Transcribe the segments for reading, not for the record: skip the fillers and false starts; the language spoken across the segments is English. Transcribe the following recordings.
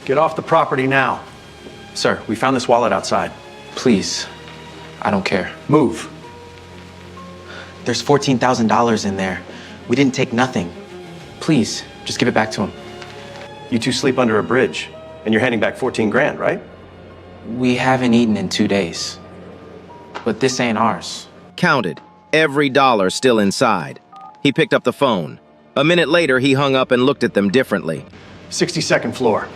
Get off the property now. Sir, we found this wallet outside. Please, I don't care. Move. There's $14,000 in there. We didn't take nothing. Please, just give it back to him. You two sleep under a bridge, and you're handing back 14 grand, right? We haven't eaten in 2 days. But this ain't ours. Counted, every dollar still inside. He picked up the phone. A minute later, he hung up and looked at them differently. 62nd floor.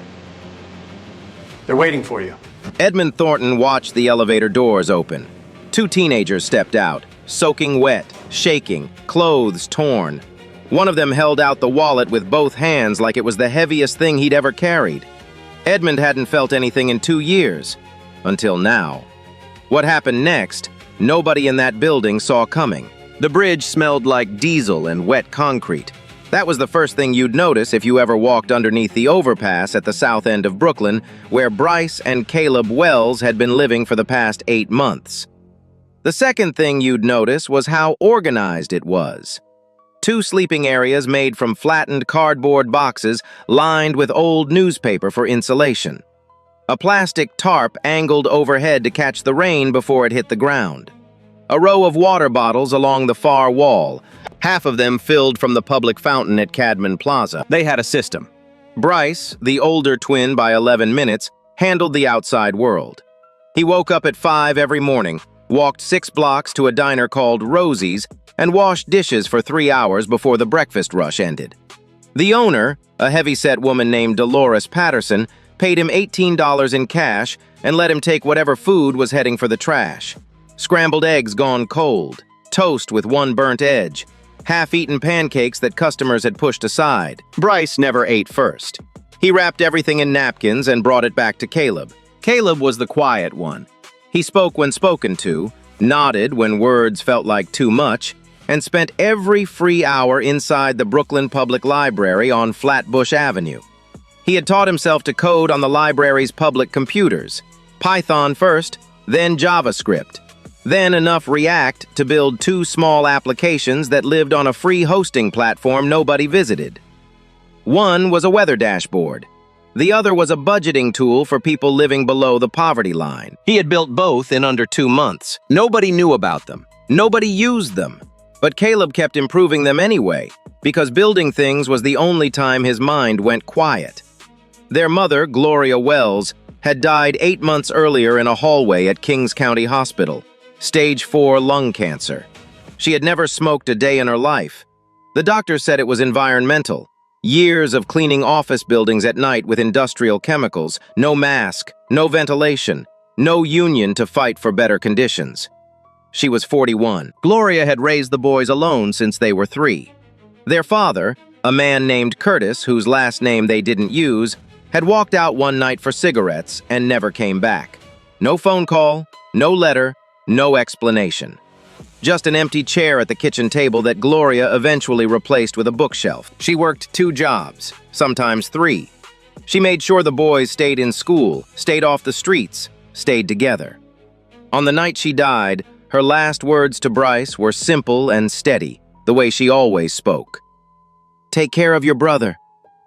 They're waiting for you. Edmund Thornton watched the elevator doors open. 2 teenagers stepped out, soaking wet, shaking, clothes torn. One of them held out the wallet with both hands like it was the heaviest thing he'd ever carried. Edmund hadn't felt anything in 2 years, until now. What happened next, nobody in that building saw coming. The bridge smelled like diesel and wet concrete. That was the first thing you'd notice if you ever walked underneath the overpass at the south end of Brooklyn, where Bryce and Caleb Wells had been living for the past 8 months. The second thing you'd notice was how organized it was. 2 sleeping areas made from flattened cardboard boxes lined with old newspaper for insulation. A plastic tarp angled overhead to catch the rain before it hit the ground. A row of water bottles along the far wall, half of them filled from the public fountain at Cadman Plaza. They had a system. Bryce, the older twin by 11 minutes, handled the outside world. He woke up at 5 every morning, walked 6 blocks to a diner called Rosie's, and washed dishes for 3 hours before the breakfast rush ended. The owner, a heavy-set woman named Dolores Patterson, paid him $18 in cash and let him take whatever food was heading for the trash. Scrambled eggs gone cold, toast with one burnt edge, half-eaten pancakes that customers had pushed aside. Bryce never ate first. He wrapped everything in napkins and brought it back to Caleb. Caleb was the quiet one. He spoke when spoken to, nodded when words felt like too much, and spent every free hour inside the Brooklyn Public Library on Flatbush Avenue. He had taught himself to code on the library's public computers, Python first, then JavaScript, then enough React to build 2 small applications that lived on a free hosting platform nobody visited. One was a weather dashboard. The other was a budgeting tool for people living below the poverty line. He had built both in under 2 months. Nobody knew about them. Nobody used them. But Caleb kept improving them anyway, because building things was the only time his mind went quiet. Their mother, Gloria Wells, had died 8 months earlier in a hallway at Kings County Hospital, stage 4 lung cancer. She had never smoked a day in her life. The doctor said it was environmental. Years of cleaning office buildings at night with industrial chemicals, no mask, no ventilation, no union to fight for better conditions. She was 41. Gloria had raised the boys alone since they were 3. Their father, a man named Curtis, whose last name they didn't use, had walked out one night for cigarettes and never came back. No phone call, no letter, no explanation. Just an empty chair at the kitchen table that Gloria eventually replaced with a bookshelf. She worked 2 jobs, sometimes 3. She made sure the boys stayed in school, stayed off the streets, stayed together. On the night she died, her last words to Bryce were simple and steady, the way she always spoke. "Take care of your brother.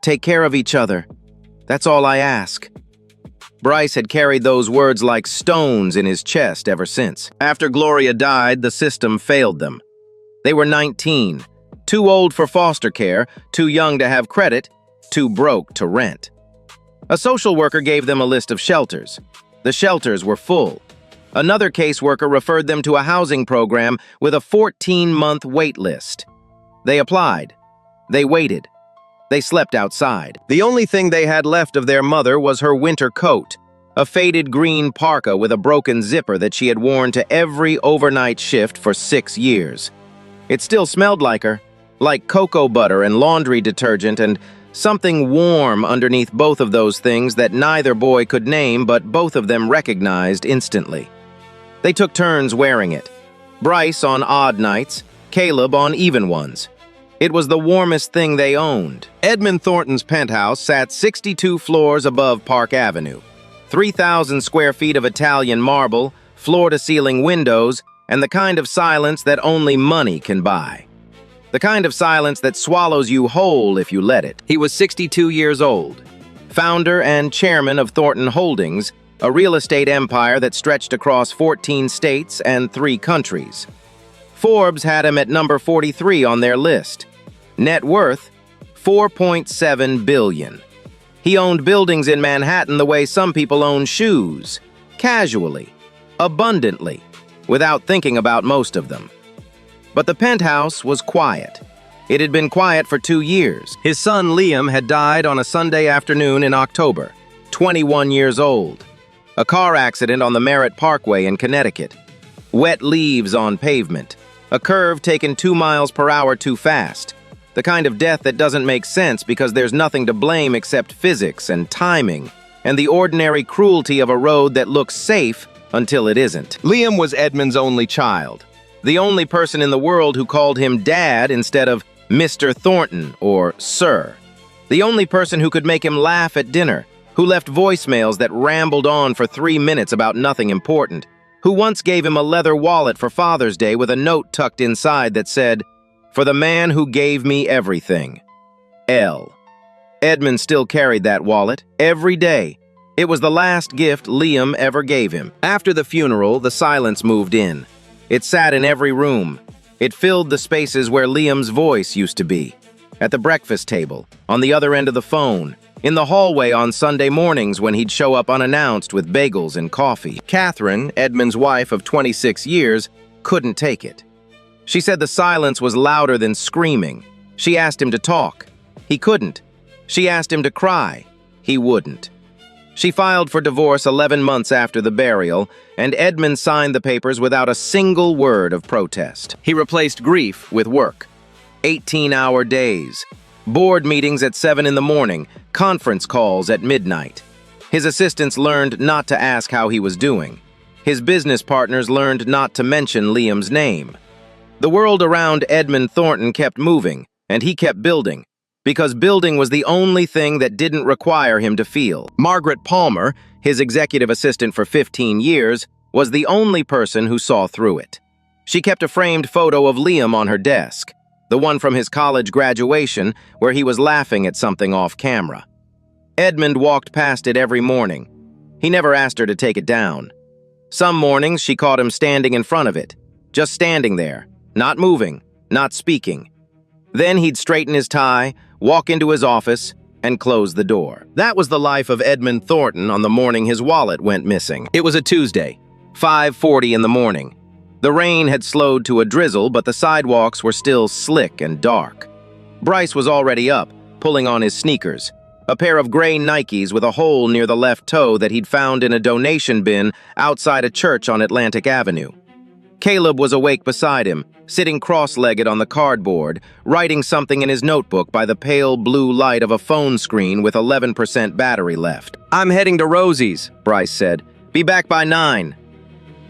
Take care of each other. That's all I ask." Bryce had carried those words like stones in his chest ever since. After Gloria died, the system failed them. They were 19, too old for foster care, too young to have credit, too broke to rent. A social worker gave them a list of shelters. The shelters were full. Another caseworker referred them to a housing program with a 14-month wait list. They applied. They waited. They slept outside. The only thing they had left of their mother was her winter coat, a faded green parka with a broken zipper that she had worn to every overnight shift for 6 years. It still smelled like her, like cocoa butter and laundry detergent and something warm underneath both of those things that neither boy could name, but both of them recognized instantly. They took turns wearing it. Bryce on odd nights, Caleb on even ones. It was the warmest thing they owned. Edmund Thornton's penthouse sat 62 floors above Park Avenue. 3,000 square feet of Italian marble, floor-to-ceiling windows, and the kind of silence that only money can buy. The kind of silence that swallows you whole if you let it. He was 62 years old. founder and chairman of Thornton Holdings, a real estate empire that stretched across 14 states and 3 countries. Forbes had him at number 43 on their list. Net worth, $4.7 billion. He owned buildings in Manhattan the way some people own shoes, casually, abundantly, without thinking about most of them. But the penthouse was quiet. It had been quiet for 2 years. His son Liam had died on a Sunday afternoon in October, 21 years old. A car accident on the Merritt Parkway in Connecticut. Wet leaves on pavement. A curve taken 2 miles per hour too fast. The kind of death that doesn't make sense because there's nothing to blame except physics and timing, and the ordinary cruelty of a road that looks safe until it isn't. Liam was Edmund's only child. The only person in the world who called him Dad instead of Mr. Thornton or Sir. The only person who could make him laugh at dinner, who left voicemails that rambled on for 3 minutes about nothing important, who once gave him a leather wallet for Father's Day with a note tucked inside that said, "For the man who gave me everything. L." Edmund still carried that wallet every day. It was the last gift Liam ever gave him. After the funeral, the silence moved in. It sat in every room. It filled the spaces where Liam's voice used to be. At the breakfast table, on the other end of the phone, in the hallway on Sunday mornings when he'd show up unannounced with bagels and coffee. Catherine, Edmund's wife of 26 years, couldn't take it. She said the silence was louder than screaming. She asked him to talk. He couldn't. She asked him to cry. He wouldn't. She filed for divorce 11 months after the burial, and Edmund signed the papers without a single word of protest. He replaced grief with work. 18-hour days. Board meetings at 7 in the morning, conference calls at midnight. His assistants learned not to ask how he was doing. His business partners learned not to mention Liam's name. The world around Edmund Thornton kept moving, and he kept building, because building was the only thing that didn't require him to feel. Margaret Palmer, his executive assistant for 15 years, was the only person who saw through it. She kept a framed photo of Liam on her desk, the one from his college graduation where he was laughing at something off camera. Edmund walked past it every morning. He never asked her to take it down. Some mornings she caught him standing in front of it, just standing there, not moving, not speaking. Then he'd straighten his tie, walk into his office, and close the door. That was the life of Edmund Thornton on the morning his wallet went missing. It was a Tuesday, 5:40 in the morning. The rain had slowed to a drizzle, but the sidewalks were still slick and dark. Bryce was already up, pulling on his sneakers, a pair of gray Nikes with a hole near the left toe that he'd found in a donation bin outside a church on Atlantic Avenue. Caleb was awake beside him, sitting cross-legged on the cardboard, writing something in his notebook by the pale blue light of a phone screen with 11% battery left. "I'm heading to Rosie's," Bryce said. "Be back by 9.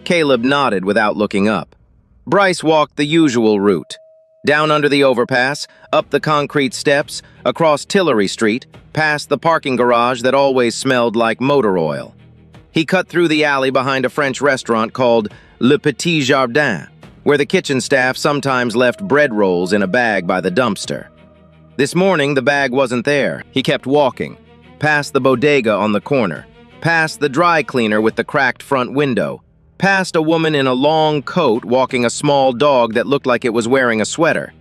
Caleb nodded without looking up. Bryce walked the usual route. Down under the overpass, up the concrete steps, across Tillery Street, past the parking garage that always smelled like motor oil. He cut through the alley behind a French restaurant called Le Petit Jardin, where the kitchen staff sometimes left bread rolls in a bag by the dumpster. This morning, the bag wasn't there. He kept walking, past the bodega on the corner, past the dry cleaner with the cracked front window, past a woman in a long coat walking a small dog that looked like it was wearing a sweater.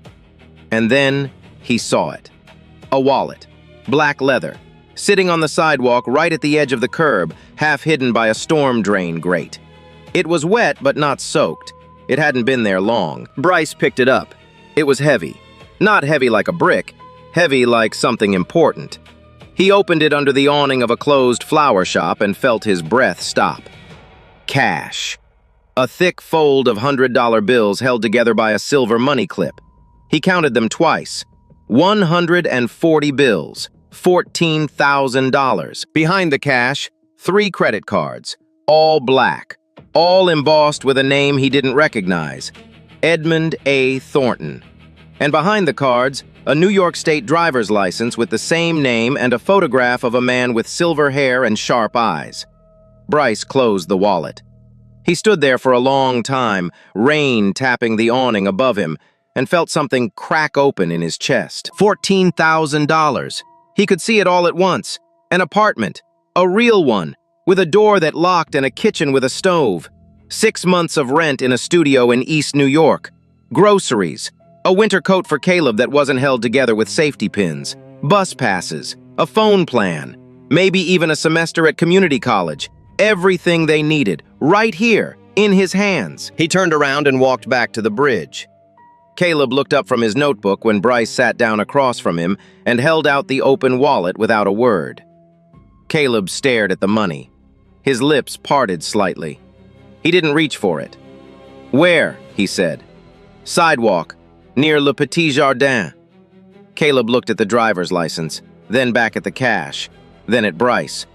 And then he saw it. A wallet, black leather, sitting on the sidewalk right at the edge of the curb, half hidden by a storm drain grate. It was wet but not soaked. It hadn't been there long. Bryce picked it up. It was heavy. Not heavy like a brick, heavy like something important. He opened it under the awning of a closed flower shop and felt his breath stop. Cash. A thick fold of $100 bills held together by a silver money clip. He counted them twice. 140 bills, $14,000. Behind the cash, 3 credit cards, all black, all embossed with a name he didn't recognize, Edmund A. Thornton. And behind the cards, a New York State driver's license with the same name and a photograph of a man with silver hair and sharp eyes. Bryce closed the wallet. He stood there for a long time, rain tapping the awning above him, and felt something crack open in his chest. $14,000. He could see it all at once. An apartment, a real one, with a door that locked and a kitchen with a stove. 6 months of rent in a studio in East New York. Groceries, a winter coat for Caleb that wasn't held together with safety pins. Bus passes, a phone plan, maybe even a semester at community college. Everything they needed, right here, in his hands. He turned around and walked back to the bridge. Caleb looked up from his notebook when Bryce sat down across from him and held out the open wallet without a word. Caleb stared at the money. His lips parted slightly. He didn't reach for it. "Where?" he said. "Sidewalk, near Le Petit Jardin." Caleb looked at the driver's license, then back at the cash, then at Bryce.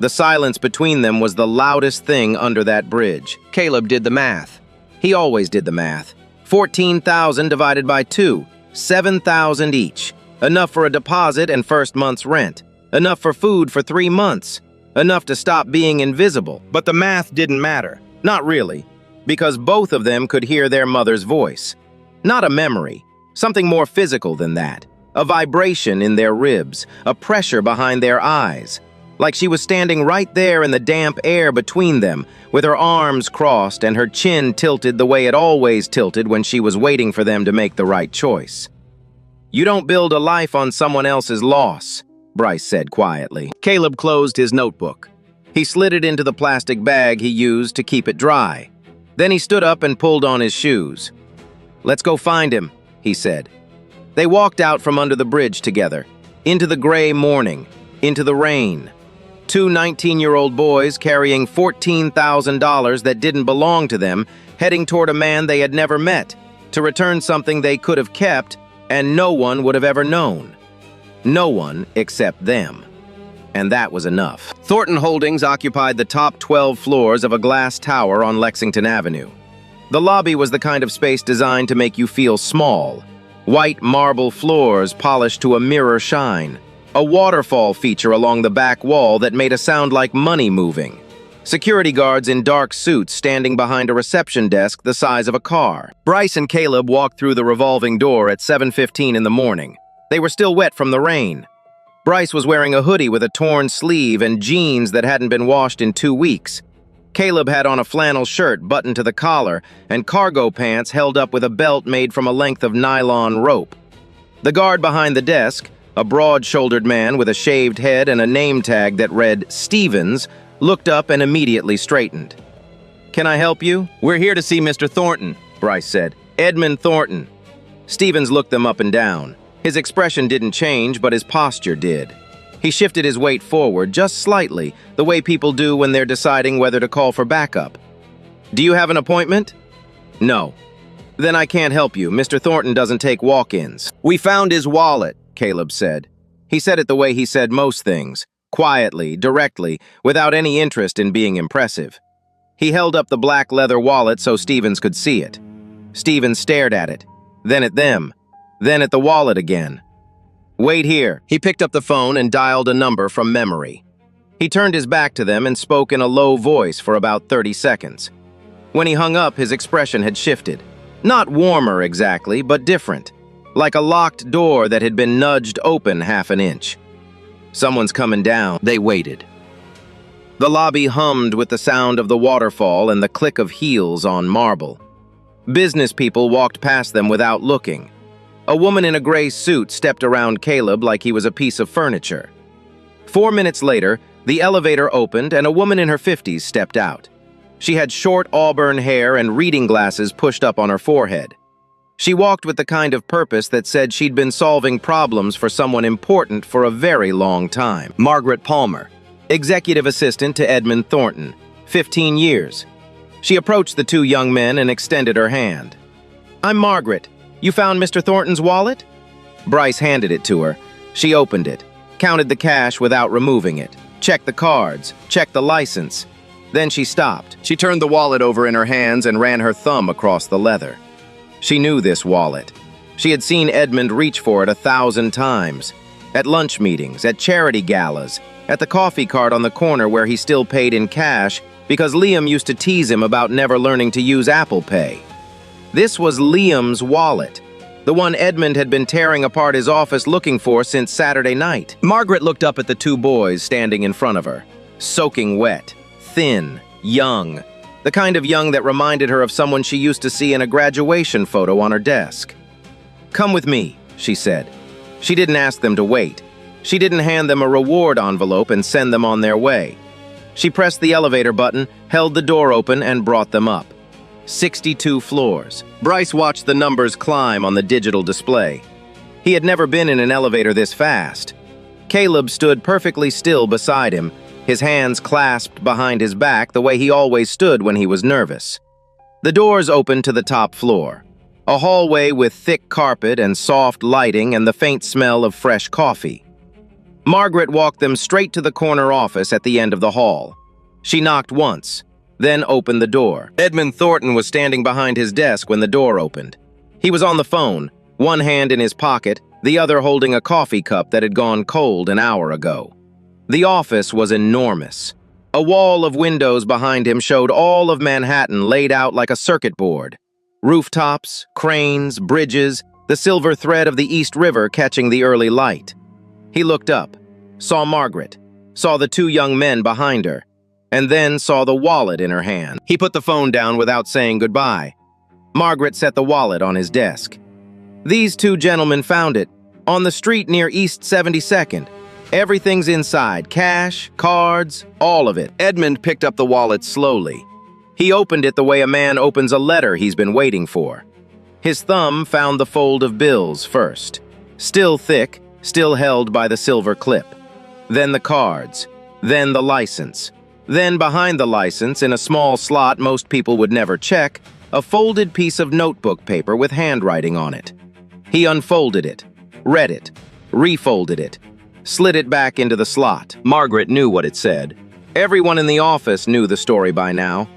The silence between them was the loudest thing under that bridge. Caleb did the math. He always did the math. 14,000 divided by 2, 7,000 each. Enough for a deposit and first month's rent. Enough for food for 3 months. Enough to stop being invisible. But the math didn't matter. Not really. Because both of them could hear their mother's voice. Not a memory. Something more physical than that. A vibration in their ribs. A pressure behind their eyes. Like she was standing right there in the damp air between them, with her arms crossed and her chin tilted the way it always tilted when she was waiting for them to make the right choice. "You don't build a life on someone else's loss," Bryce said quietly. Caleb closed his notebook. He slid it into the plastic bag he used to keep it dry. Then he stood up and pulled on his shoes. "Let's go find him," he said. They walked out from under the bridge together, into the gray morning, into the rain. 2 19-year-old boys carrying $14,000 that didn't belong to them, heading toward a man they had never met, to return something they could have kept and no one would have ever known. No one except them. And that was enough. Thornton Holdings occupied the top 12 floors of a glass tower on Lexington Avenue. The lobby was the kind of space designed to make you feel small. White marble floors polished to a mirror shine. A waterfall feature along the back wall that made a sound like money moving. Security guards in dark suits standing behind a reception desk the size of a car. Bryce and Caleb walked through the revolving door at 7:15 in the morning. They were still wet from the rain. Bryce was wearing a hoodie with a torn sleeve and jeans that hadn't been washed in 2 weeks. Caleb had on a flannel shirt buttoned to the collar and cargo pants held up with a belt made from a length of nylon rope. The guard behind the desk, a broad-shouldered man with a shaved head and a name tag that read Stevens, looked up and immediately straightened. "Can I help you?" "We're here to see Mr. Thornton," Bryce said. "Edmund Thornton." Stevens looked them up and down. His expression didn't change, but his posture did. He shifted his weight forward just slightly, the way people do when they're deciding whether to call for backup. "Do you have an appointment?" "No." "Then I can't help you. Mr. Thornton doesn't take walk-ins." "We found his wallet," Caleb said. He said it the way he said most things, quietly, directly, without any interest in being impressive. He held up the black leather wallet so Stevens could see it. Stevens stared at it, then at them, then at the wallet again. "Wait here." He picked up the phone and dialed a number from memory. He turned his back to them and spoke in a low voice for about 30 seconds. When he hung up, his expression had shifted. Not warmer exactly, but different. Like a locked door that had been nudged open half an inch. "Someone's coming down." They waited. The lobby hummed with the sound of the waterfall and the click of heels on marble. Business people walked past them without looking. A woman in a gray suit stepped around Caleb like he was a piece of furniture. 4 minutes later, the elevator opened and a woman in her 50s stepped out. She had short auburn hair and reading glasses pushed up on her forehead. She walked with the kind of purpose that said she'd been solving problems for someone important for a very long time. Margaret Palmer, executive assistant to Edmund Thornton, 15 years. She approached the 2 young men and extended her hand. "I'm Margaret. You found Mr. Thornton's wallet?" Bryce handed it to her. She opened it, counted the cash without removing it, checked the cards, checked the license. Then she stopped. She turned the wallet over in her hands and ran her thumb across the leather. She knew this wallet. She had seen Edmund reach for it 1,000 times. At lunch meetings, at charity galas, at the coffee cart on the corner where he still paid in cash because Liam used to tease him about never learning to use Apple Pay. This was Liam's wallet. the one Edmund had been tearing apart his office looking for since Saturday night. Margaret looked up at the two boys standing in front of her, soaking wet, thin, young, the kind of young that reminded her of someone she used to see in a graduation photo on her desk. "Come with me," she said. She didn't ask them to wait. She didn't hand them a reward envelope and send them on their way. She pressed the elevator button, held the door open, and brought them up. 62 floors. Bryce watched the numbers climb on the digital display. He had never been in an elevator this fast. Caleb stood perfectly still beside him, his hands clasped behind his back the way he always stood when he was nervous. The doors opened to the top floor, a hallway with thick carpet and soft lighting and the faint smell of fresh coffee. Margaret walked them straight to the corner office at the end of the hall. She knocked once, then opened the door. Edmund Thornton was standing behind his desk when the door opened. He was on the phone, one hand in his pocket, the other holding a coffee cup that had gone cold an hour ago. The office was enormous. A wall of windows behind him showed all of Manhattan laid out like a circuit board. Rooftops, cranes, bridges, the silver thread of the East River catching the early light. He looked up, saw Margaret, saw the two young men behind her, and then saw the wallet in her hand. He put the phone down without saying goodbye. Margaret set the wallet on his desk. These two gentlemen found it, on the street near East 72nd. Everything's inside, cash, cards, all of it. Edmund picked up the wallet slowly. He opened it the way a man opens a letter he's been waiting for. His thumb found the fold of bills first, still thick, still held by the silver clip. Then the cards, then the license. Then behind the license, in a small slot most people would never check, a folded piece of notebook paper with handwriting on it. He unfolded it, read it, refolded it, slid it back into the slot. Margaret knew what it said. Everyone in the office knew the story by now.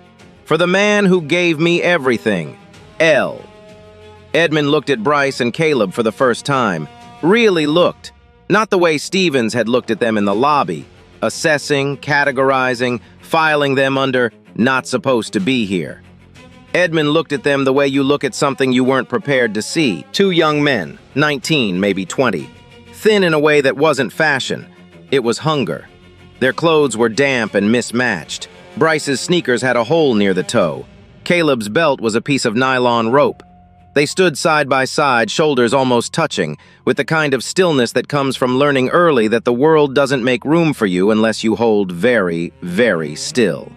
"For the man who gave me everything, L." Edmund looked at Bryce and Caleb for the first time. Really looked. Not the way Stevens had looked at them in the lobby, assessing, categorizing, filing them under "not supposed to be here." Edmund looked at them the way you look at something you weren't prepared to see. Two young men, 19, maybe 20. Thin in a way that wasn't fashion. It was hunger. Their clothes were damp and mismatched. Bryce's sneakers had a hole near the toe. Caleb's belt was a piece of nylon rope. They stood side by side, shoulders almost touching, with the kind of stillness that comes from learning early that the world doesn't make room for you unless you hold very, very still.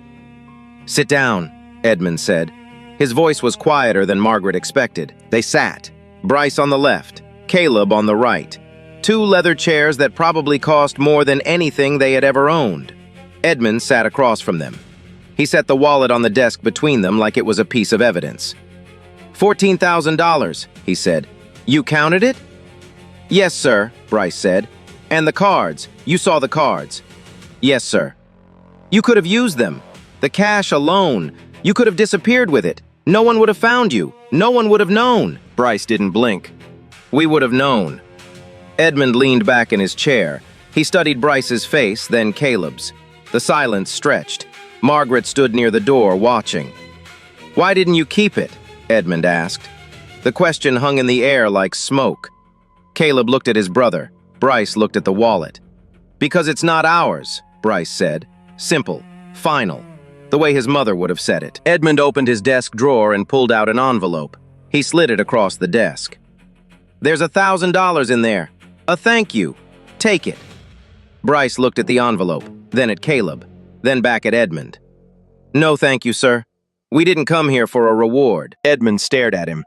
"Sit down," Edmund said. His voice was quieter than Margaret expected. They sat, Bryce on the left, Caleb on the right. Two leather chairs that probably cost more than anything they had ever owned. Edmund sat across from them. He set the wallet on the desk between them like it was a piece of evidence. $14,000, he said. "You counted it?" "Yes, sir," Bryce said. "And the cards, you saw the cards?" "Yes, sir." "You could have used them. The cash alone. You could have disappeared with it. No one would have found you. No one would have known." Bryce didn't blink. "We would have known." Edmund leaned back in his chair. He studied Bryce's face, then Caleb's. The silence stretched. Margaret stood near the door, watching. "Why didn't you keep it?" Edmund asked. The question hung in the air like smoke. Caleb looked at his brother. Bryce looked at the wallet. "Because it's not ours," Bryce said. Simple, final, the way his mother would have said it. Edmund opened his desk drawer and pulled out an envelope. He slid it across the desk. "There's $1,000 in there. A thank you. Take it." Bryce looked at the envelope, then at Caleb, then back at Edmund. "No thank you, sir. We didn't come here for a reward." Edmund stared at him.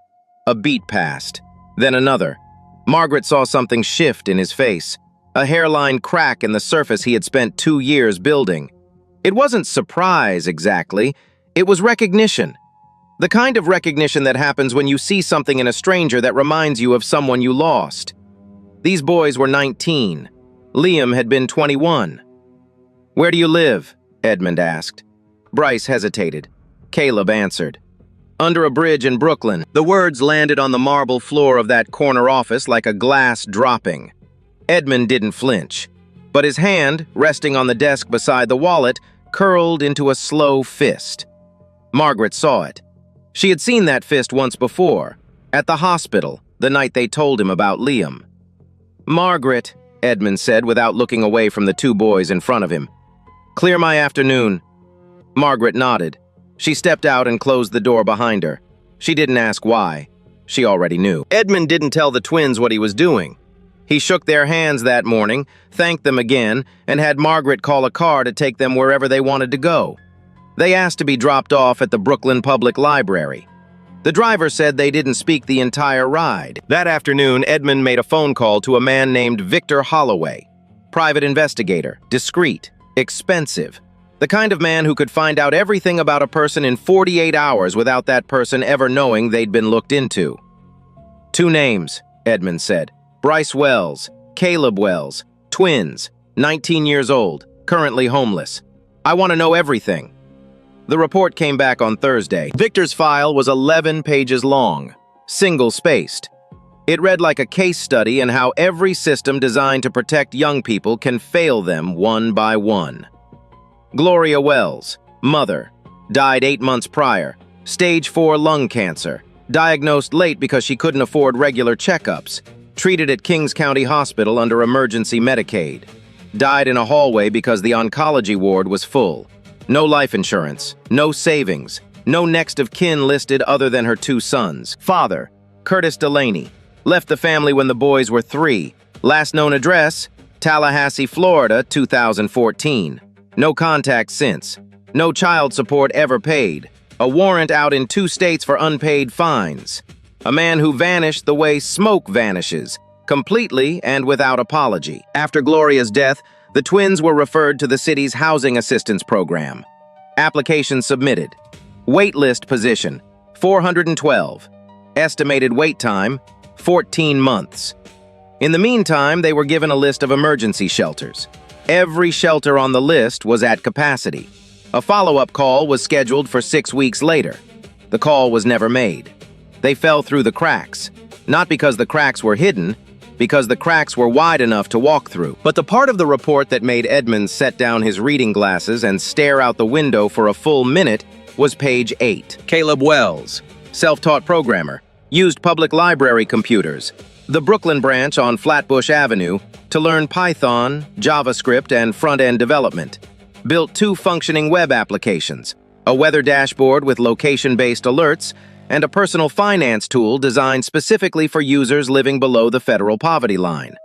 A beat passed, then another. Margaret saw something shift in his face, a hairline crack in the surface he had spent 2 years building. It wasn't surprise exactly, it was recognition. The kind of recognition that happens when you see something in a stranger that reminds you of someone you lost. These boys were 19. Liam had been 21. "Where do you live?" Edmund asked. Bryce hesitated. Caleb answered. "Under a bridge in Brooklyn." The words landed on the marble floor of that corner office like a glass dropping. Edmund didn't flinch, but his hand, resting on the desk beside the wallet, curled into a slow fist. Margaret saw it. She had seen that fist once before, at the hospital, the night they told him about Liam. "Margaret," Edmund said without looking away from the two boys in front of him. "Clear my afternoon." Margaret nodded. She stepped out and closed the door behind her. She didn't ask why. She already knew. Edmund didn't tell the twins what he was doing. He shook their hands that morning, thanked them again, and had Margaret call a car to take them wherever they wanted to go. They asked to be dropped off at the Brooklyn Public Library. The driver said they didn't speak the entire ride. That afternoon, Edmund made a phone call to a man named Victor Holloway. Private investigator, discreet, expensive. The kind of man who could find out everything about a person in 48 hours without that person ever knowing they'd been looked into. "Two names," Edmund said. "Bryce Wells, Caleb Wells, twins, 19 years old, currently homeless. I want to know everything." The report came back on Thursday. Victor's file was 11 pages long, single-spaced. It read like a case study in how every system designed to protect young people can fail them one by one. Gloria Wells, mother, died 8 months prior, stage 4 lung cancer, diagnosed late because she couldn't afford regular checkups, treated at Kings County Hospital under emergency Medicaid, died in a hallway because the oncology ward was full. No life insurance, no savings, no next of kin listed other than her 2 sons. Father, Curtis Delaney, left the family when the boys were 3. Last known address, Tallahassee, Florida, 2014. No contact since. No child support ever paid. A warrant out in 2 states for unpaid fines. A man who vanished the way smoke vanishes, completely and without apology. After Gloria's death, the twins were referred to the city's housing assistance program. Application submitted. Waitlist position, 412. Estimated wait time, 14 months. In the meantime, they were given a list of emergency shelters. Every shelter on the list was at capacity. A follow-up call was scheduled for 6 weeks later. The call was never made. They fell through the cracks, not because the cracks were hidden, because the cracks were wide enough to walk through. But the part of the report that made Edmund set down his reading glasses and stare out the window for a full minute was page 8. Caleb Wells, self-taught programmer, used public library computers, the Brooklyn branch on Flatbush Avenue, to learn Python, JavaScript, and front-end development. Built 2 functioning web applications, a weather dashboard with location-based alerts, and a personal finance tool designed specifically for users living below the federal poverty line.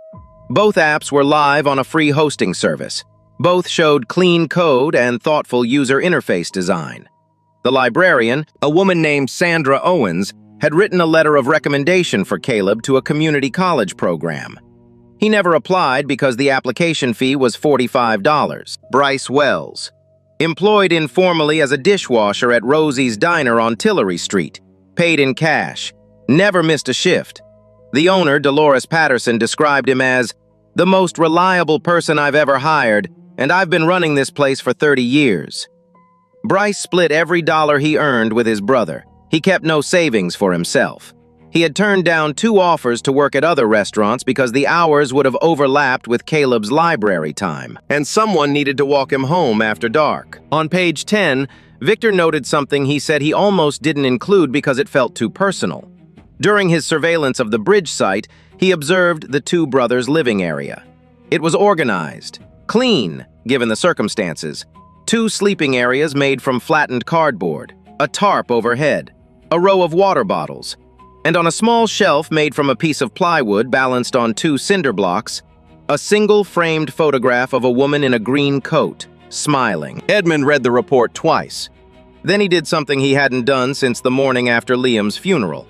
Both apps were live on a free hosting service. Both showed clean code and thoughtful user interface design. The librarian, a woman named Sandra Owens, had written a letter of recommendation for Caleb to a community college program. He never applied because the application fee was $45. Bryce Wells, employed informally as a dishwasher at Rosie's Diner on Tillery Street, paid in cash, never missed a shift. The owner, Dolores Patterson, described him as the most reliable person I've ever hired, and I've been running this place for 30 years. Bryce split every dollar he earned with his brother. He kept no savings for himself. He had turned down 2 offers to work at other restaurants because the hours would have overlapped with Caleb's library time, and someone needed to walk him home after dark. On page 10, Victor noted something he said he almost didn't include because it felt too personal. During his surveillance of the bridge site, he observed the 2 brothers' living area. It was organized, clean, given the circumstances. 2 sleeping areas made from flattened cardboard, a tarp overhead, a row of water bottles, and on a small shelf made from a piece of plywood balanced on 2 cinder blocks, a single framed photograph of a woman in a green coat, smiling. Edmund read the report twice. Then he did something he hadn't done since the morning after Liam's funeral.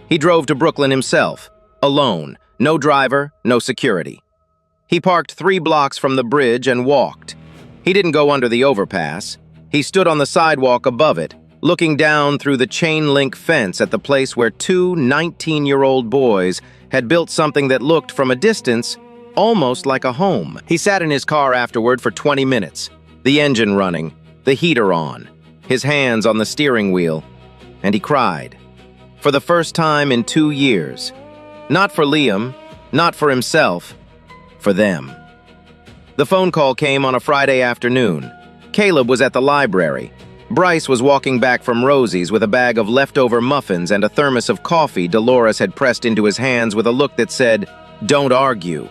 He drove to Brooklyn himself, alone, no driver, no security. He parked 3 blocks from the bridge and walked. He didn't go under the overpass. He stood on the sidewalk above it, looking down through the chain-link fence at the place where 2 19-year-old boys had built something that looked, from a distance, almost like a home. He sat in his car afterward for 20 minutes, the engine running, the heater on, his hands on the steering wheel, and he cried. For the first time in 2 years. Not for Liam, not for himself, for them. The phone call came on a Friday afternoon. Caleb was at the library. Bryce was walking back from Rosie's with a bag of leftover muffins and a thermos of coffee Dolores had pressed into his hands with a look that said, "Don't argue."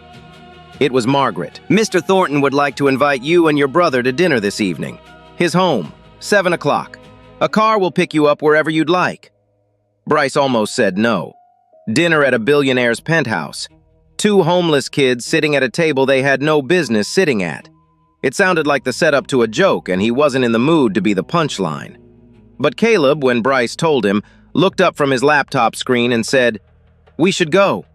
It was Margaret. "Mr. Thornton would like to invite you and your brother to dinner this evening. His home, 7 o'clock. A car will pick you up wherever you'd like." Bryce almost said no. Dinner at a billionaire's penthouse. 2 homeless kids sitting at a table they had no business sitting at. It sounded like the setup to a joke, and he wasn't in the mood to be the punchline. But Caleb, when Bryce told him, looked up from his laptop screen and said, "We should go."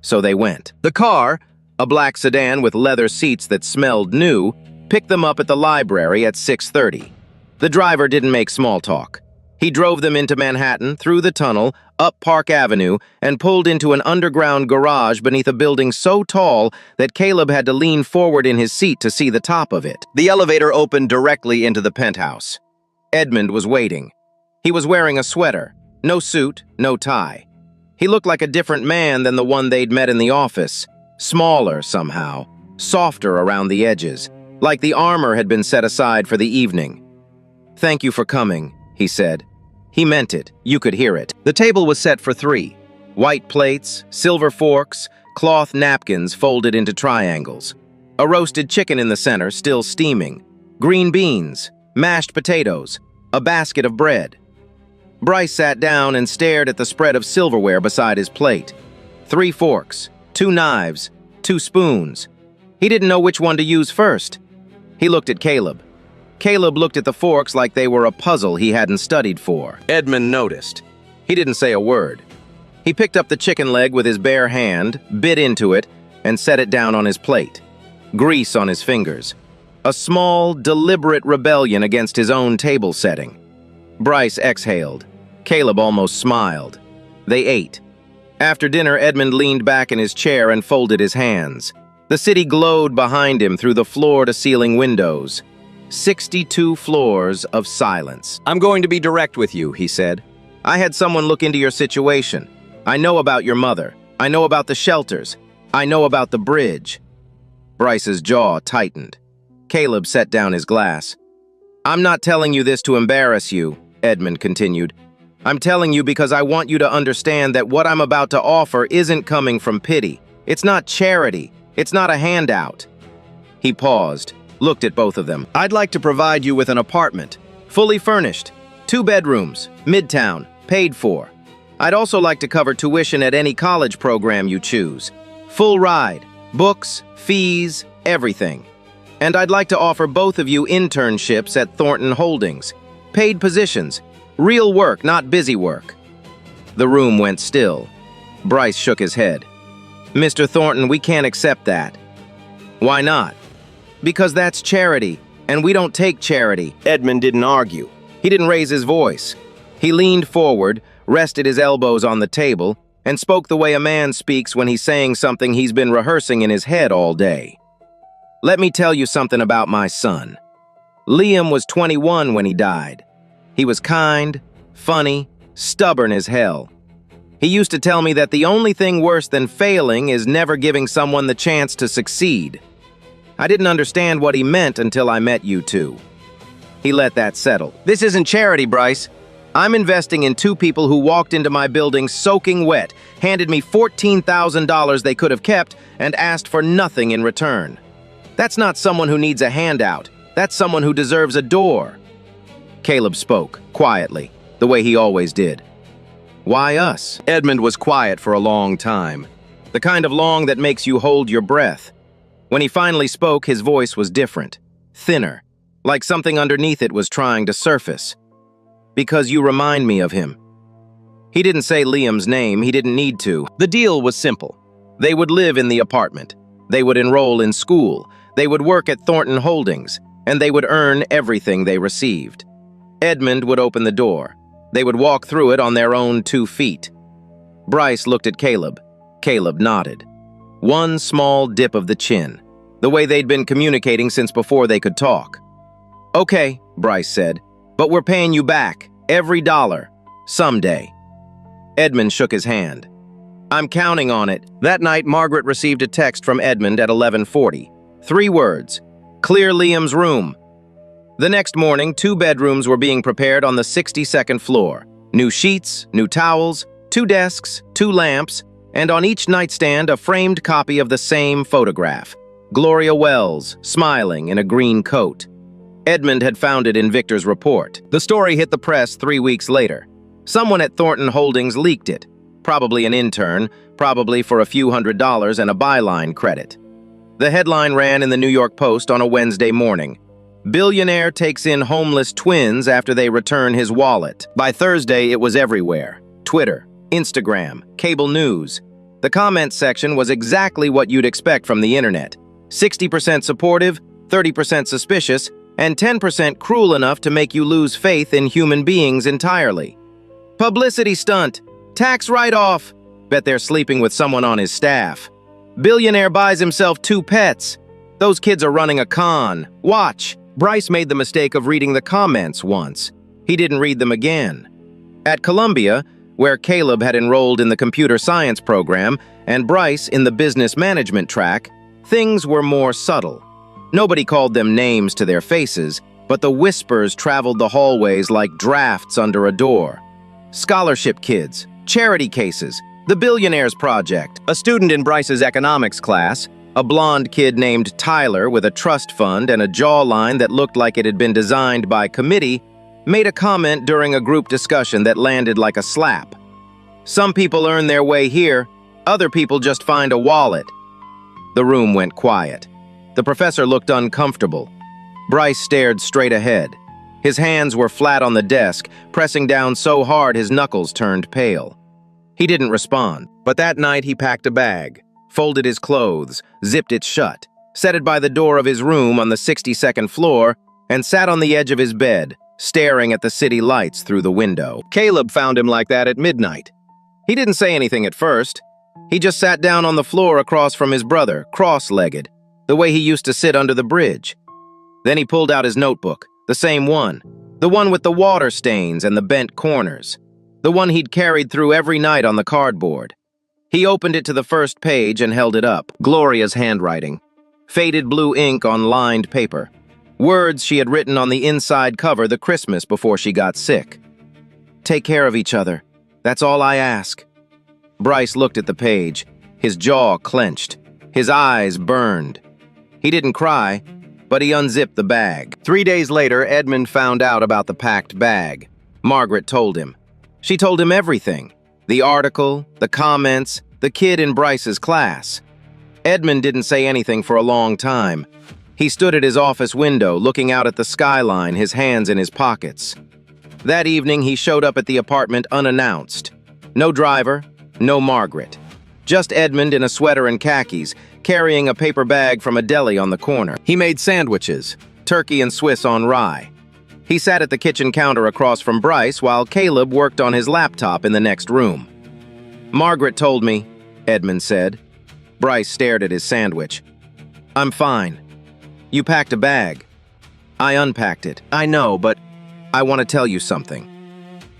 So they went. The car, a black sedan with leather seats that smelled new, picked them up at the library at 6:30. The driver didn't make small talk. He drove them into Manhattan, through the tunnel, up Park Avenue, and pulled into an underground garage beneath a building so tall that Caleb had to lean forward in his seat to see the top of it. The elevator opened directly into the penthouse. Edmund was waiting. He was wearing a sweater, no suit, no tie. He looked like a different man than the one they'd met in the office, smaller somehow, softer around the edges, like the armor had been set aside for the evening. "Thank you for coming," he said. He meant it. You could hear it. The table was set for 3. White plates, silver forks, cloth napkins folded into triangles. A roasted chicken in the center, still steaming. Green beans, mashed potatoes, a basket of bread. Bryce sat down and stared at the spread of silverware beside his plate. 3 forks, 2 knives, 2 spoons. He didn't know which one to use first. He looked at Caleb. Caleb looked at the forks like they were a puzzle he hadn't studied for. Edmund noticed. He didn't say a word. He picked up the chicken leg with his bare hand, bit into it, and set it down on his plate. Grease on his fingers. A small, deliberate rebellion against his own table setting. Bryce exhaled. Caleb almost smiled. They ate. After dinner, Edmund leaned back in his chair and folded his hands. The city glowed behind him through the floor-to-ceiling windows. 62 floors of silence. "I'm going to be direct with you," he said. "I had someone look into your situation. I know about your mother. I know about the shelters. I know about the bridge." Bryce's jaw tightened. Caleb set down his glass. "I'm not telling you this to embarrass you," Edmund continued. "I'm telling you because I want you to understand that what I'm about to offer isn't coming from pity. It's not charity. It's not a handout." He paused. Looked at both of them. "I'd like to provide you with an apartment, fully furnished, 2 bedrooms, midtown, paid for. I'd also like to cover tuition at any college program you choose. Full ride, books, fees, everything. And I'd like to offer both of you internships at Thornton Holdings. Paid positions, real work, not busy work." The room went still. Bryce shook his head. "Mr. Thornton, we can't accept that." "Why not?" "Because that's charity, and we don't take charity." Edmund didn't argue. He didn't raise his voice. He leaned forward, rested his elbows on the table, and spoke the way a man speaks when he's saying something he's been rehearsing in his head all day. "Let me tell you something about my son. Liam was 21 when he died. He was kind, funny, stubborn as hell. He used to tell me that the only thing worse than failing is never giving someone the chance to succeed. I didn't understand what he meant until I met you two." He let that settle. "This isn't charity, Bryce. I'm investing in 2 people who walked into my building soaking wet, handed me $14,000 they could have kept, and asked for nothing in return. That's not someone who needs a handout. That's someone who deserves a door." Caleb spoke, quietly, the way he always did. "Why us?" Edmund was quiet for a long time. The kind of long that makes you hold your breath. When he finally spoke, his voice was different, thinner, like something underneath it was trying to surface. "Because you remind me of him." He didn't say Liam's name, he didn't need to. The deal was simple. They would live in the apartment. They would enroll in school. They would work at Thornton Holdings, and they would earn everything they received. Edmund would open the door. They would walk through it on their own 2 feet. Bryce looked at Caleb. Caleb nodded. One small dip of the chin, the way they'd been communicating since before they could talk. "Okay," Bryce said, "but we're paying you back, every dollar, someday." Edmund shook his hand. "I'm counting on it." That night, Margaret received a text from Edmund at 11:40. 3 words, "Clear Liam's room." The next morning, 2 bedrooms were being prepared on the 62nd floor. New sheets, new towels, 2 desks, 2 lamps, and on each nightstand a framed copy of the same photograph. Gloria Wells, smiling in a green coat. Edmund had found it in Victor's report. The story hit the press 3 weeks later. Someone at Thornton Holdings leaked it. Probably an intern, probably for a few $100s and a byline credit. The headline ran in the New York Post on a Wednesday morning. Billionaire takes in homeless twins after they return his wallet. By Thursday, it was everywhere. Twitter, Instagram, cable news. The comment section was exactly what you'd expect from the internet. 60% supportive, 30% suspicious, and 10% cruel enough to make you lose faith in human beings entirely. Publicity stunt. Tax write-off. Bet they're sleeping with someone on his staff. Billionaire buys himself 2 pets. Those kids are running a con. Watch. Bryce made the mistake of reading the comments once. He didn't read them again. At Columbia, where Caleb had enrolled in the computer science program and Bryce in the business management track, things were more subtle. Nobody called them names to their faces, but the whispers traveled the hallways like drafts under a door. Scholarship kids, charity cases, the Billionaires Project. A student in Bryce's economics class, a blonde kid named Tyler with a trust fund and a jawline that looked like it had been designed by committee, made a comment during a group discussion that landed like a slap. Some people earn their way here, other people just find a wallet. The room went quiet. The professor looked uncomfortable. Bryce stared straight ahead. His hands were flat on the desk, pressing down so hard his knuckles turned pale. He didn't respond, but that night he packed a bag, folded his clothes, zipped it shut, set it by the door of his room on the 62nd floor, and sat on the edge of his bed, staring at the city lights through the window. Caleb found him like that at midnight. He didn't say anything at first. He just sat down on the floor across from his brother, cross-legged, the way he used to sit under the bridge. Then he pulled out his notebook, the same one, the one with the water stains and the bent corners, the one he'd carried through every night on the cardboard. He opened it to the first page and held it up. Gloria's handwriting. Faded blue ink on lined paper. Words she had written on the inside cover the Christmas before she got sick. Take care of each other. That's all I ask. Bryce looked at the page, his jaw clenched, his eyes burned. He didn't cry, but he unzipped the bag. 3 days later, Edmund found out about the packed bag. Margaret told him. She told him everything. The article, the comments, the kid in Bryce's class. Edmund didn't say anything for a long time. He stood at his office window, looking out at the skyline, his hands in his pockets. That evening, he showed up at the apartment unannounced. No driver, no Margaret. Just Edmund in a sweater and khakis, carrying a paper bag from a deli on the corner. He made sandwiches, turkey and Swiss on rye. He sat at the kitchen counter across from Bryce while Caleb worked on his laptop in the next room. Margaret told me, Edmund said. Bryce stared at his sandwich. I'm fine. You packed a bag. I unpacked it. I know, but I want to tell you something.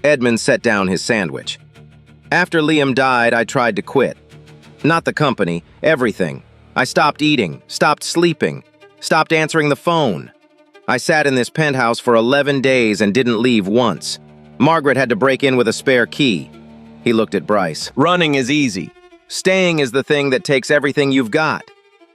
Edmund set down his sandwich. After Liam died, I tried to quit. Not the company, everything. I stopped eating, stopped sleeping, stopped answering the phone. I sat in this penthouse for 11 days and didn't leave once. Margaret had to break in with a spare key. He looked at Bryce. Running is easy. Staying is the thing that takes everything you've got.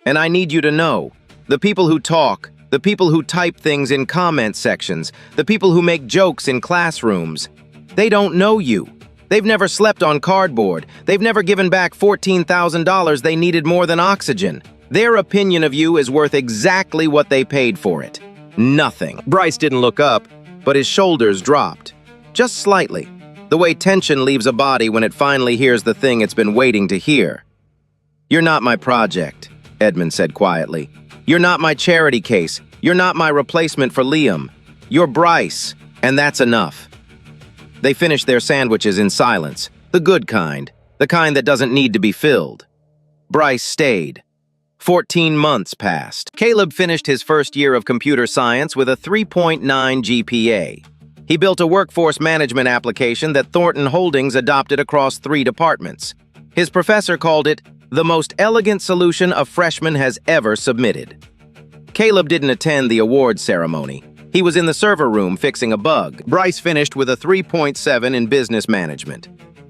And I need you to know, the people who talk, the people who type things in comment sections, the people who make jokes in classrooms, they don't know you. They've never slept on cardboard. They've never given back $14,000 they needed more than oxygen. Their opinion of you is worth exactly what they paid for it. Nothing. Bryce didn't look up, but his shoulders dropped. Just slightly. The way tension leaves a body when it finally hears the thing it's been waiting to hear. You're not my project, Edmund said quietly. You're not my charity case. You're not my replacement for Liam. You're Bryce, and that's enough. They finished their sandwiches in silence, the good kind, the kind that doesn't need to be filled. Bryce stayed. 14 months passed. Caleb finished his first year of computer science with a 3.9 GPA. He built a workforce management application that Thornton Holdings adopted across 3 departments. His professor called it the most elegant solution a freshman has ever submitted. Caleb didn't attend the awards ceremony. He was in the server room fixing a bug. Bryce finished with a 3.7 in business management.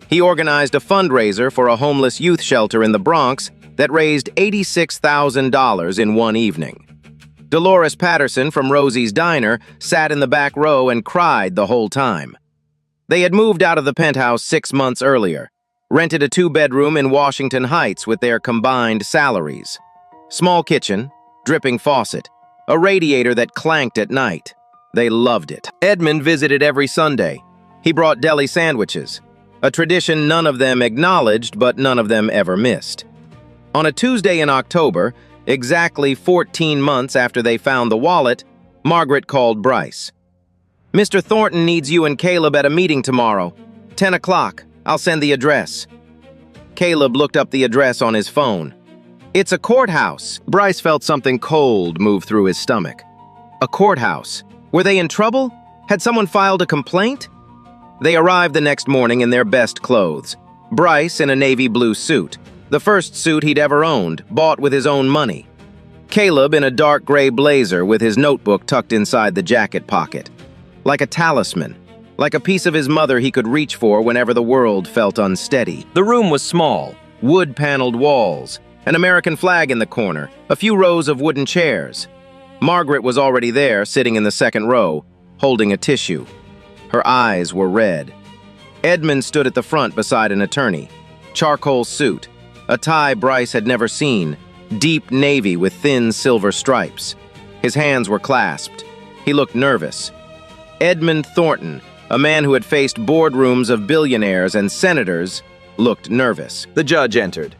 He organized a fundraiser for a homeless youth shelter in the Bronx that raised $86,000 in one evening. Dolores Patterson from Rosie's Diner sat in the back row and cried the whole time. They had moved out of the penthouse 6 months earlier, rented a 2-bedroom in Washington Heights with their combined salaries. Small kitchen, dripping faucet, a radiator that clanked at night. They loved it. Edmund visited every Sunday. He brought deli sandwiches, a tradition none of them acknowledged but none of them ever missed. On a Tuesday in October, exactly 14 months after they found the wallet, Margaret called Bryce. "Mr. Thornton needs you and Caleb at a meeting tomorrow. 10 o'clock. I'll send the address." Caleb looked up the address on his phone. "It's a courthouse." Bryce felt something cold move through his stomach. A courthouse? Were they in trouble? Had someone filed a complaint? They arrived the next morning in their best clothes. Bryce in a navy blue suit, the first suit he'd ever owned, bought with his own money. Caleb in a dark gray blazer with his notebook tucked inside the jacket pocket. Like a talisman, like a piece of his mother he could reach for whenever the world felt unsteady. The room was small, wood-paneled walls, an American flag in the corner, a few rows of wooden chairs. Margaret was already there, sitting in the second row, holding a tissue. Her eyes were red. Edmund stood at the front beside an attorney. Charcoal suit, a tie Bryce had never seen, deep navy with thin silver stripes. His hands were clasped. He looked nervous. Edmund Thornton, a man who had faced boardrooms of billionaires and senators, looked nervous. The judge entered.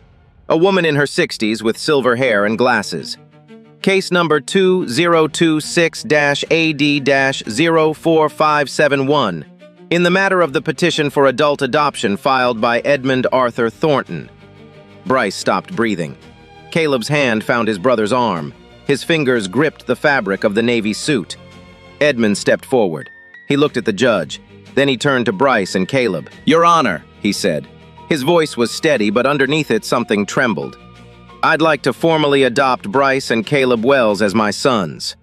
A woman in her 60s with silver hair and glasses. Case number 2026-AD-04571, in the matter of the petition for adult adoption filed by Edmund Arthur Thornton. Bryce stopped breathing. Caleb's hand found his brother's arm. His fingers gripped the fabric of the navy suit. Edmund stepped forward. He looked at the judge. Then he turned to Bryce and Caleb. "Your Honor," he said. His voice was steady, but underneath it something trembled. "I'd like to formally adopt Bryce and Caleb Wells as my sons."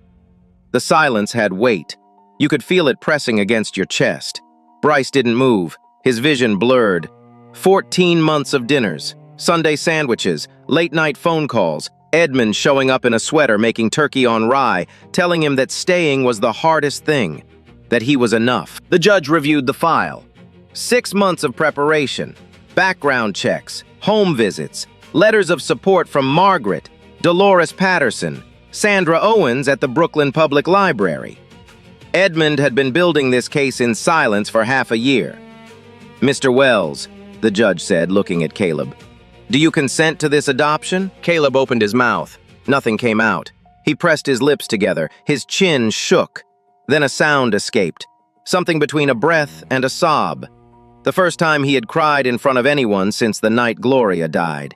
The silence had weight. You could feel it pressing against your chest. Bryce didn't move, his vision blurred. 14 months of dinners, Sunday sandwiches, late-night phone calls, Edmund showing up in a sweater making turkey on rye, telling him that staying was the hardest thing, that he was enough. The judge reviewed the file. 6 months of preparation, background checks, home visits, letters of support from Margaret, Dolores Patterson, Sandra Owens at the Brooklyn Public Library. Edmund had been building this case in silence for half a year. "Mr. Wells," the judge said, looking at Caleb, "do you consent to this adoption?" Caleb opened his mouth. Nothing came out. He pressed his lips together. His chin shook. Then a sound escaped, something between a breath and a sob. The first time he had cried in front of anyone since the night Gloria died.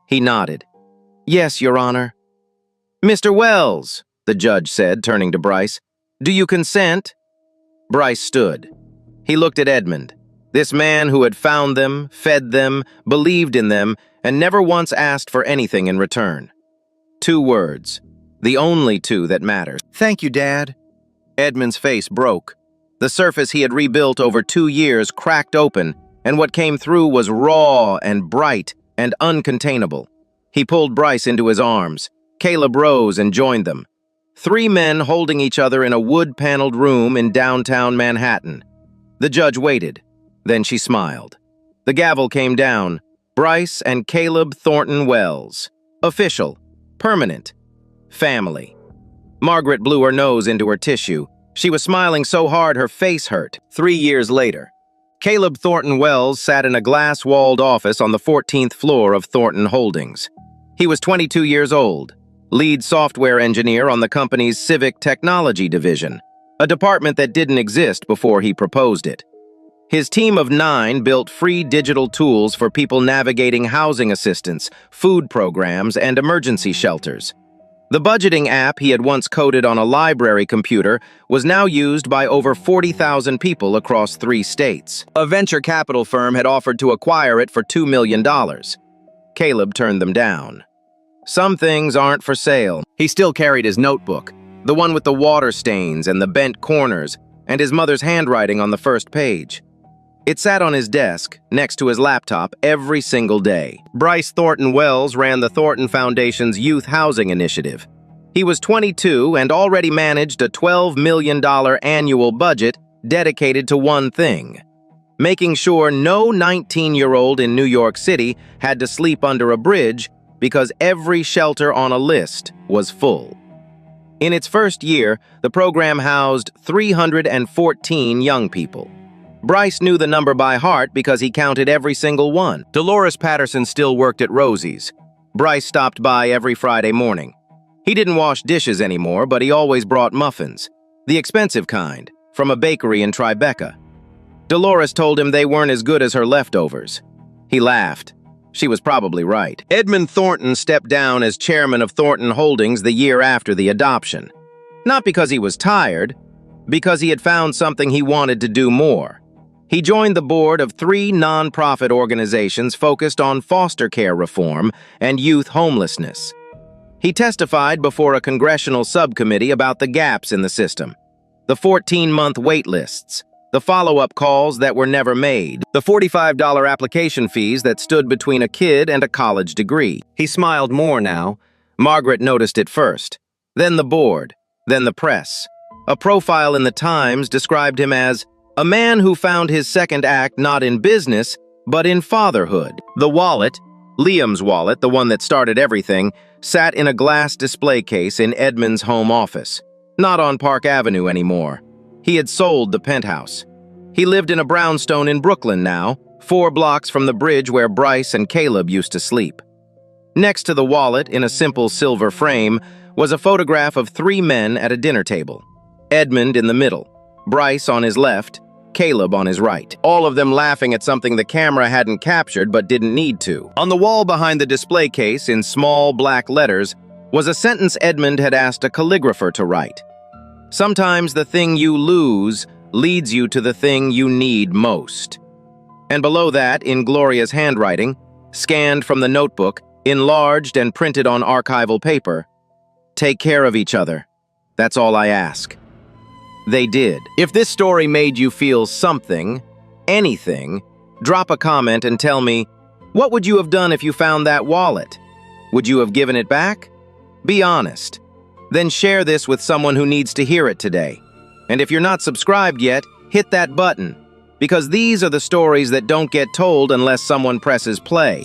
He nodded. "Yes, Your Honor." "Mr. Wells," the judge said, turning to Bryce, "do you consent?" Bryce stood. He looked at Edmund, this man who had found them, fed them, believed in them, and never once asked for anything in return. 2 words, the only 2 that mattered. "Thank you, Dad." Edmund's face broke. The surface he had rebuilt over 2 years cracked open, and what came through was raw and bright and uncontainable. He pulled Bryce into his arms. Caleb rose and joined them. 3 men holding each other in a wood-paneled room in downtown Manhattan. The judge waited. Then she smiled. The gavel came down. Bryce and Caleb Thornton Wells. Official. Permanent. Family. Margaret blew her nose into her tissue. She was smiling so hard her face hurt. 3 years later, Caleb Thornton Wells sat in a glass-walled office on the 14th floor of Thornton Holdings. He was 22 years old, lead software engineer on the company's Civic Technology division, a department that didn't exist before he proposed it. His team of 9 built free digital tools for people navigating housing assistance, food programs, and emergency shelters. The budgeting app he had once coded on a library computer was now used by over 40,000 people across 3 states. A venture capital firm had offered to acquire it for $2 million. Caleb turned them down. Some things aren't for sale. He still carried his notebook, The one with the water stains and the bent corners, and his mother's handwriting on the first page. It sat on his desk, next to his laptop, every single day. Bryce Thornton Wells ran the Thornton Foundation's Youth Housing Initiative. He was 22 and already managed a $12 million annual budget dedicated to one thing: making sure no 19-year-old in New York City had to sleep under a bridge because every shelter on a list was full. In its first year, the program housed 314 young people. Bryce knew the number by heart because he counted every single one. Dolores Patterson still worked at Rosie's. Bryce stopped by every Friday morning. He didn't wash dishes anymore, but he always brought muffins, the expensive kind, from a bakery in Tribeca. Dolores told him they weren't as good as her leftovers. He laughed. She was probably right. Edmund Thornton stepped down as chairman of Thornton Holdings the year after the adoption. Not because he was tired, because he had found something he wanted to do more. He joined the board of 3 nonprofit organizations focused on foster care reform and youth homelessness. He testified before a congressional subcommittee about the gaps in the system, the 14-month wait lists, the follow-up calls that were never made, the $45 application fees that stood between a kid and a college degree. He smiled more now. Margaret noticed it first, then the board, then the press. A profile in the Times described him as a man who found his second act not in business, but in fatherhood. The wallet, Liam's wallet, the one that started everything, sat in a glass display case in Edmund's home office, not on Park Avenue anymore. He had sold the penthouse. He lived in a brownstone in Brooklyn now, 4 blocks from the bridge where Bryce and Caleb used to sleep. Next to the wallet, in a simple silver frame, was a photograph of 3 men at a dinner table. Edmund in the middle, Bryce on his left, Caleb on his right, all of them laughing at something the camera hadn't captured but didn't need to. On the wall behind the display case, in small black letters, was a sentence Edmund had asked a calligrapher to write. Sometimes the thing you lose leads you to the thing you need most. And below that, in Gloria's handwriting, scanned from the notebook, enlarged and printed on archival paper, "Take care of each other. That's all I ask." They did. If this story made you feel something, anything, drop a comment and tell me, what would you have done if you found that wallet? Would you have given it back? Be honest. Then share this with someone who needs to hear it today. And if you're not subscribed yet, hit that button, because these are the stories that don't get told unless someone presses play.